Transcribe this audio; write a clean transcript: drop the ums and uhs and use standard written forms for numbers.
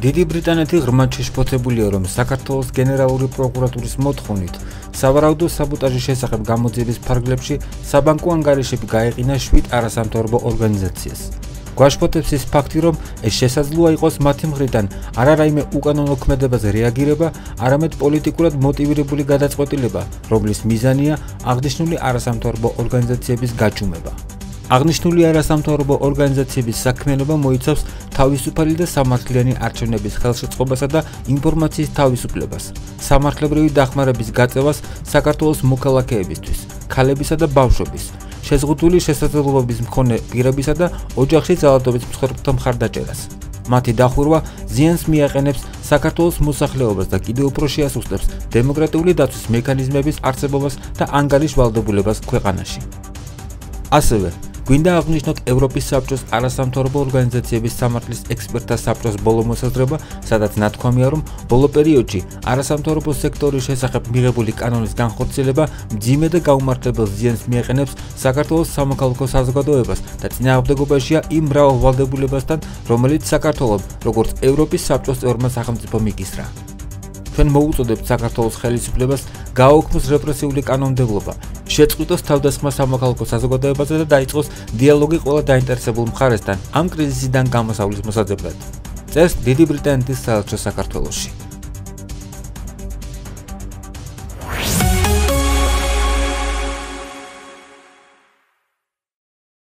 დიდი ბრიტანეთი ღრმად შეშფოთებულია, რომ საქართველოს გენერალური პროკურატურის მოთხოვნით სავარაუდო საბოტაჟის შესახებ გამოძიების ფარგლებში საბანკო ანგარიშები გაეყინა 7 არასამთავრობო ორგანიზაციას. გვაშფოთებს ის ფაქტი, რომ ეს შესაძლოა იყოს მათი მხრიდან არა რაიმე უკანონო ქმედებაზე რეაგირება, არამედ პოლიტიკურად მოტივირებული გადაწყვეტილება, რომლის მიზანია აღნიშნული არასამთავრობო ორგანიზაციების გაჩუმება. აღნიშნული არასამთავრობო ორგანიზაციების საქმიანობა მოიცავს თავისუფალი და სამართლიანი არჩევნების ხელშეწყობასა და ინფორმაციის თავისუფლებას, სამართლებრივი დახმარების გაწევას საქართველოს მოქალაქეებისთვის, ქალებისა და ბავშვების, შეზღუდული შესაძლებლობების მქონე პირებისა და ოჯახში ძალადობის მსხვერპლთა მხარდაჭერას. მათი დახურვა ზიანს მიაყენებს საქართველოს მოსახლეობას და კიდევ უფრო შეასუსტებს დემოკრატიული დაცვის მექანიზმების არსებობას და ანგარიშ ვალდებულებას ქვეყანაში. ასევე გვინდა აღნიშნოთ ევროპის საბჭოს არასამთავრობო ორგანიზაციების სამართლის ექსპერტთა საბჭოს ბოლო მოსაზრება, სადაც ნათქვამია, რომ ბოლო პერიოდში არასამთავრობო სექტორის შესახებ მიღებული კანონის განხორციელება მძიმე და გაუმართლებელ ზიანს მიაყენებს საქართველოს სამოქალაქო საზოგადოებას და წინააღმდეგობაშია იმ მრავალ ვალდებულებასთან, რომელიც საქართველოს, როგორც ევროპის საბჭოს წევრმა სახელმწიფომ მიკისრა. ჩვენ მოუწოდებთ საქართველოს ხელისუფლებას გააუქმოს რეპრესიული კანონმდებლობა, შეწყვიტოს თავდასხმა სამოქალაქო საზოგადოებაზე და დაიწყოს დიალოგი ყველა დაინტერესებულ მხარესთან ამ კრიზისიდან გამოსავლის მოსაძებნად. წერს დიდი ბრიტანეთის საელჩო საქართველოში.